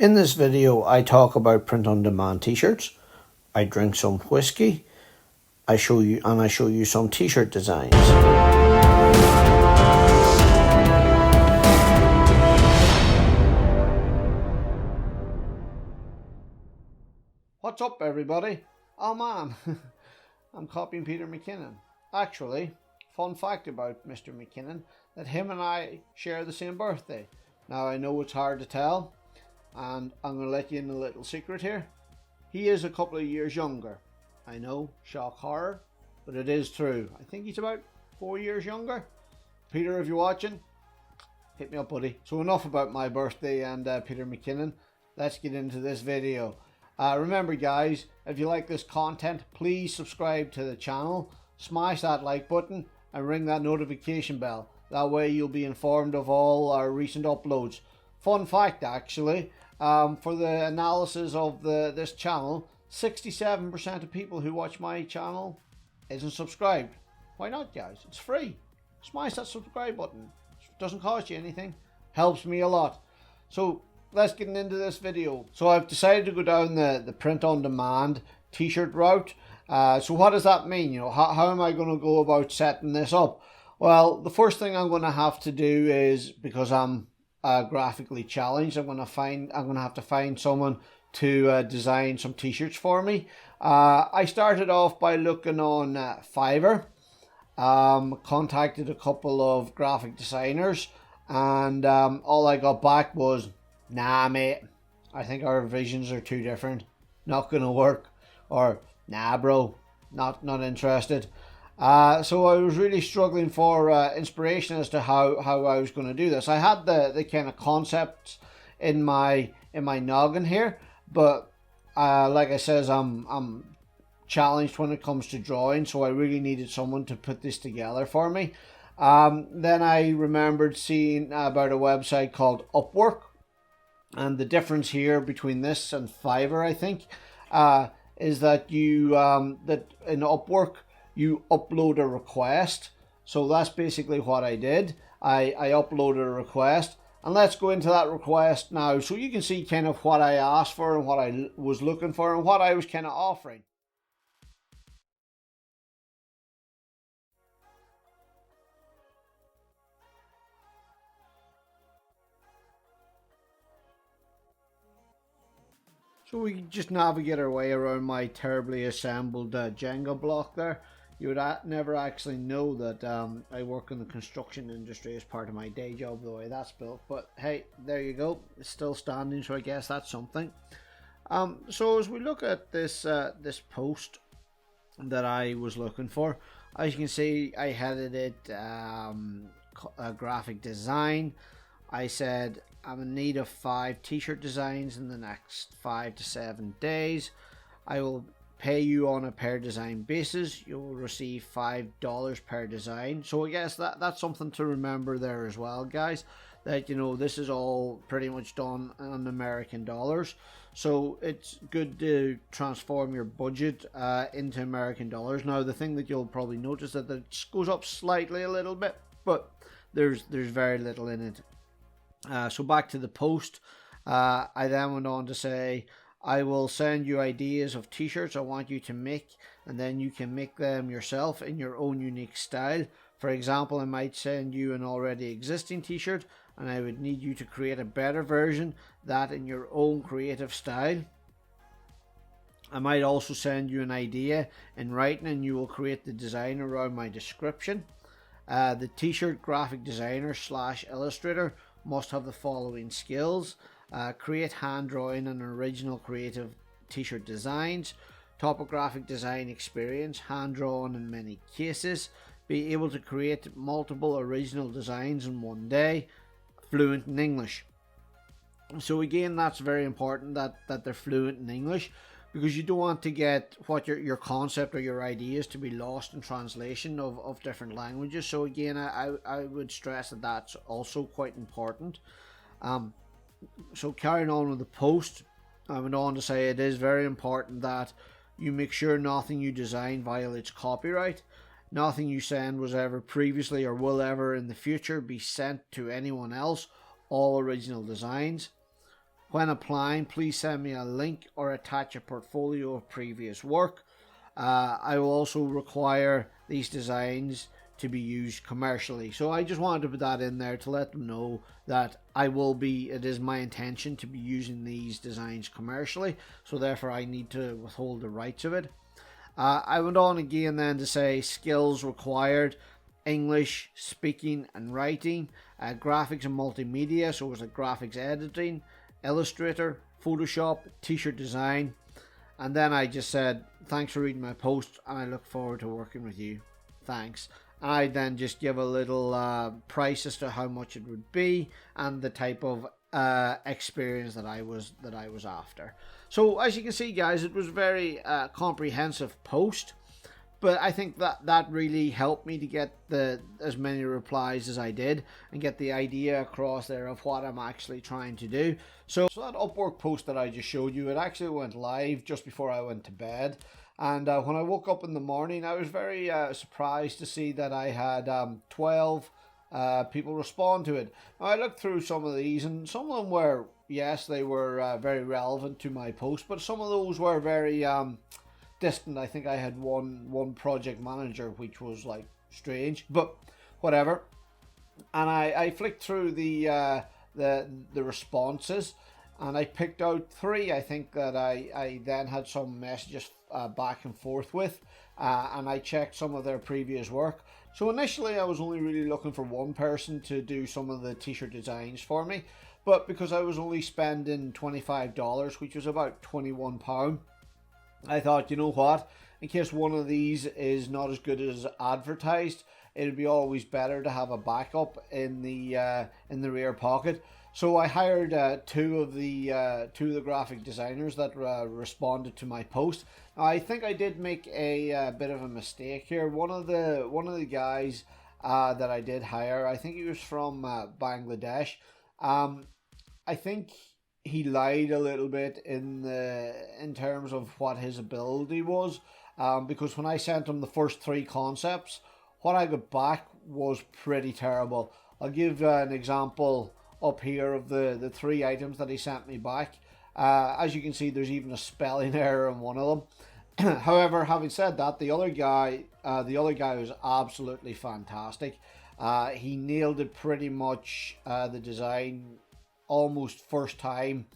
In this video, I talk about print-on-demand t-shirts. I drink some whiskey. I show you some t-shirt designs. What's up, everybody? Oh man, I'm copying Peter McKinnon. Actually, fun fact about Mr. McKinnon, that him and I share the same birthday. Now I know it's hard to tell, and I'm going to let you in a little secret here. He is a couple of years younger. I know, shock horror, but it is true. I think he's about 4 years younger. Peter, if you're watching, hit me up, buddy. So enough about my birthday and Peter McKinnon. Let's get into this video. Remember guys, if you like this content, please subscribe to the channel, smash that like button and ring that notification bell. That way you'll be informed of all our recent uploads. Fun fact actually, for the analysis of this channel, 67% of people who watch my channel isn't subscribed. Why not guys? It's free. Smash that subscribe button. It doesn't cost you anything. Helps me a lot. So let's get into this video. So I've decided to go down the print-on-demand t-shirt route. So what does that mean? You know, how am I going to go about setting this up? Well, the first thing I'm going to have to do is, because I'm graphically challenged, I'm going to have to find someone to design some t-shirts for me. I started off by looking on Fiverr. Contacted a couple of graphic designers, and all I got back was, nah mate, I think our visions are too different, not gonna work, or nah bro, not interested. So I was really struggling for inspiration as to how I was going to do this. I had the kind of concepts in my noggin here, but like I says, I'm challenged when it comes to drawing, so I really needed someone to put this together for me. Then I remembered seeing about a website called Upwork, and the difference here between this and Fiverr, I think, is that you that in Upwork you upload a request. So that's basically what I did. I uploaded a request, and let's go into that request now, so you can see kind of what I asked for and what I was looking for and what I was kind of offering. So we can just navigate our way around my terribly assembled Jenga block there. You would never actually know that I work in the construction industry as part of my day job, the way that's built. But hey, there you go. It's still standing, so I guess that's something. So as we look at this this post that I was looking for, as you can see, I headed it graphic design. I said I'm in need of 5 t-shirt designs in the next 5 to 7 days. I will pay you on a per design basis. You will receive $5 per design. So I guess that's something to remember there as well, guys, that you know this is all pretty much done in American dollars. So it's good to transform your budget into American dollars. Now the thing that you'll probably notice that it goes up slightly a little bit, but there's very little in it. So back to the post, I then went on to say, I will send you ideas of t-shirts I want you to make, and then you can make them yourself in your own unique style. For example, I might send you an already existing t-shirt, and I would need you to create a better version, that in your own creative style. I might also send you an idea in writing, and you will create the design around my description. The t-shirt graphic designer / illustrator must have the following skills: create hand drawing and original creative t-shirt designs, topographic design experience, hand drawn in many cases, be able to create multiple original designs in one day, fluent in English. So again, that's very important that they're fluent in English, because you don't want to get what your concept or your ideas to be lost in translation of different languages. So again, I would stress that that's also quite important. So carrying on with the post, I went on to say it is very important that you make sure nothing you design violates copyright. Nothing you send was ever previously or will ever in the future be sent to anyone else. All original designs. When applying, please send me a link or attach a portfolio of previous work. I will also require these designs to be used commercially. So I just wanted to put that in there to let them know that it is my intention to be using these designs commercially. So therefore I need to withhold the rights of it. I went on again then to say skills required: English, speaking and writing, graphics and multimedia, so it was like graphics editing, Illustrator, Photoshop, t-shirt design. And then I just said, thanks for reading my post and I look forward to working with you. Thanks. And I then just give a little price as to how much it would be and the type of experience that I was after. So as you can see, guys, it was a very comprehensive post. But I think that really helped me to get as many replies as I did and get the idea across there of what I'm actually trying to do. So that Upwork post that I just showed you, it actually went live just before I went to bed. And when I woke up in the morning, I was very surprised to see that I had 12 people respond to it. Now, I looked through some of these, and some of them were, yes, they were very relevant to my post, but some of those were very distant. I think I had one project manager, which was like strange, but whatever. And I flicked through the responses, and I picked out 3. I think that I then had some messages back and forth with, and I checked some of their previous work. So initially I was only really looking for one person to do some of the t-shirt designs for me, but because I was only spending $25, which was about £21, I thought, you know what, in case one of these is not as good as advertised, it'd be always better to have a backup in the rear pocket. So I hired two of the graphic designers that responded to my post. Now, I think I did make a bit of a mistake here. One of the guys that I did hire, I think he was from Bangladesh. I think he lied a little bit in terms of what his ability was, because when I sent him the first 3 concepts, what I got back was pretty terrible. I'll give an example up here of the 3 items that he sent me back. As you can see, there's even a spelling error in one of them. However, having said that, the other guy was absolutely fantastic. He nailed it pretty much, the design almost first time,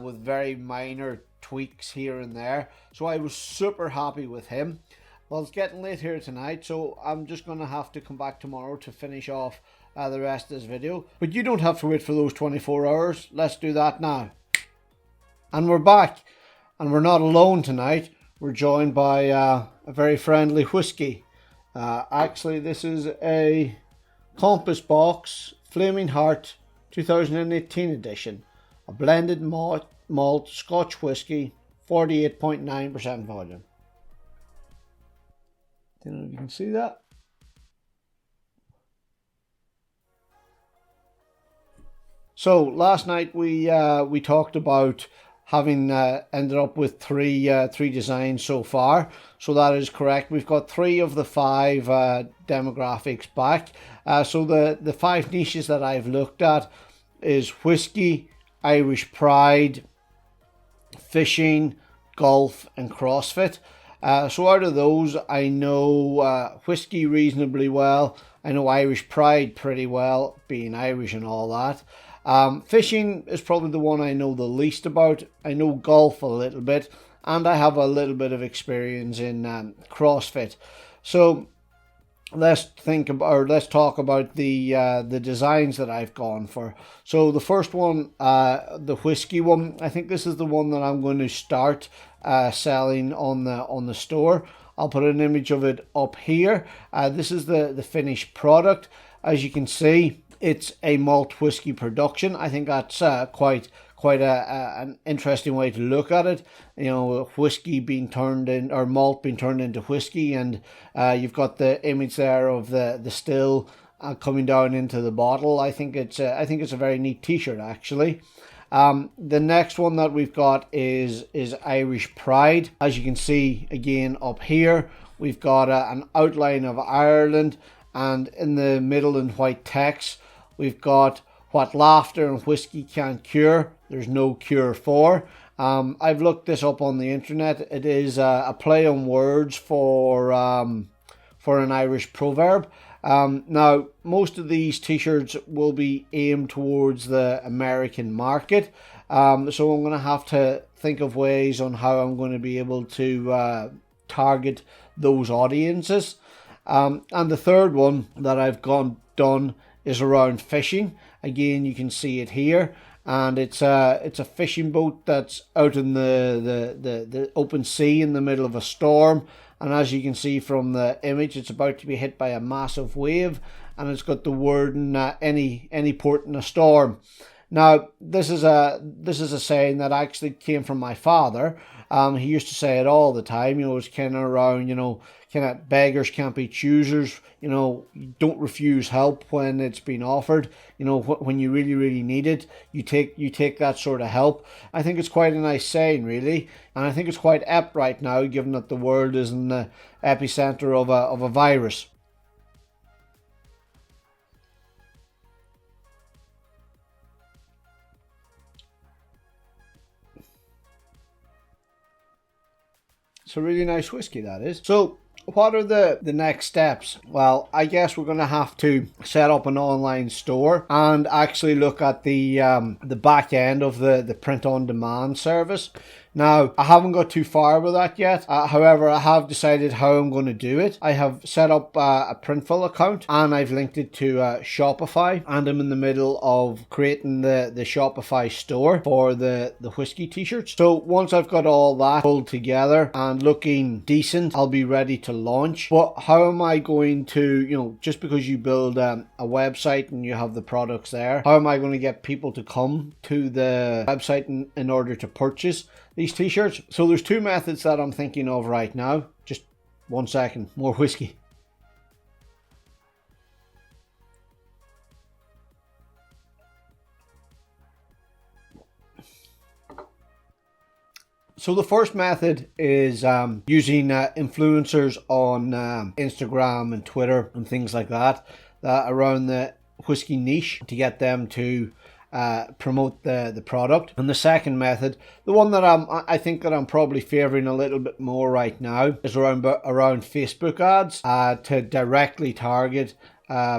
with very minor tweaks here and there. So I was super happy with him. Well, it's getting late here tonight, so I'm just going to have to come back tomorrow to finish off the rest of this video. But you don't have to wait for those 24 hours. Let's do that now. And we're back. And we're not alone tonight. We're joined by a very friendly whiskey. Actually, this is a Compass Box Flaming Heart 2018 edition. A blended malt Scotch whiskey, 48.9% volume. Don't know if you can see that. So last night we talked about having ended up with three designs so far. So that is correct. We've got 3 of the 5 demographics back. So the 5 niches that I've looked at is whiskey, Irish pride, fishing, golf and CrossFit. So out of those, I know whiskey reasonably well. I know Irish pride pretty well, being Irish and all that. Fishing is probably the one I know the least about. I know golf a little bit, and I have a little bit of experience in CrossFit. So let's talk about the designs that I've gone for. So the first one, the whiskey one, I think this is the one that I'm going to start selling on the store. I'll put an image of it up here. This is the finished product. As you can see, it's a malt whiskey production. I think that's quite an interesting way to look at it. You know, whiskey being turned in, or malt being turned into whiskey, and you've got the image there of the still coming down into the bottle. I think it's a very neat T-shirt actually. The next one that we've got is Irish Pride. As you can see again up here, we've got an outline of Ireland, and in the middle in white text, we've got What laughter and whiskey can't cure, there's no cure for. I've looked this up on the internet. It is a play on words for an Irish proverb. Now, most of these t-shirts will be aimed towards the American market. So I'm going to have to think of ways on how I'm going to be able to target those audiences. And the third one that I've done is around fishing. Again, you can see it here. And it's a fishing boat that's out in the open sea in the middle of a storm. And as you can see from the image, it's about to be hit by a massive wave, and it's got the word in any port in a storm. Now, this is a saying that actually came from my father. He used to say it all the time. You know, it's kind of around, you know, kind of beggars can't be choosers. You know, don't refuse help when it's been offered. You know, when you really, really need it, you take that sort of help. I think it's quite a nice saying, really, and I think it's quite apt right now, given that the world is in the epicenter of a virus. It's a really nice whiskey, that is. So, what are the next steps? Well, I guess we're going to have to set up an online store and actually look at the back end of the print-on-demand service. Now, I haven't got too far with that yet. However, I have decided how I'm going to do it. I have set up a Printful account, and I've linked it to Shopify, and I'm in the middle of creating the Shopify store for the whiskey t-shirts. So once I've got all that pulled together and looking decent, I'll be ready to launch. But how am I going to, you know, just because you build a website and you have the products there, how am I going to get people to come to the website in order to purchase these t-shirts? So there's two methods that I'm thinking of right now. Just 1 second, more whiskey. So the first method is using influencers on Instagram and Twitter and things like that around the whiskey niche to get them to promote the product. And the second method, the one that I think that I'm probably favoring a little bit more right now, is around Facebook ads to directly target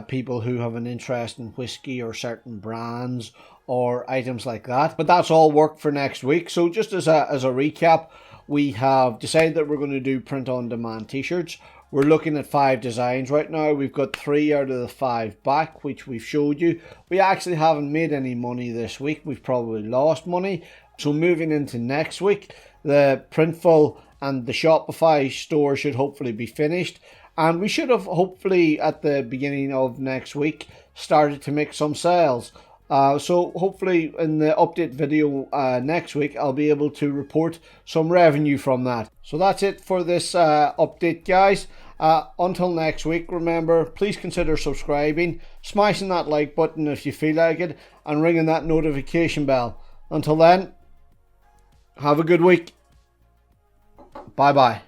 people who have an interest in whiskey or certain brands or items like that. But that's all work for next week. So just as a recap, we have decided that we're going to do print-on-demand t-shirts. We're looking at 5 designs right now. We've got 3 out of the 5 back, which we've showed you. We actually haven't made any money this week. We've probably lost money. So moving into next week, the Printful and the Shopify store should hopefully be finished. And we should have hopefully at the beginning of next week started to make some sales. So hopefully in the update video next week, I'll be able to report some revenue from that. So that's it for this update, guys. Until next week, remember, please consider subscribing, smashing that like button if you feel like it, and ringing that notification bell. Until then, have a good week. Bye-bye.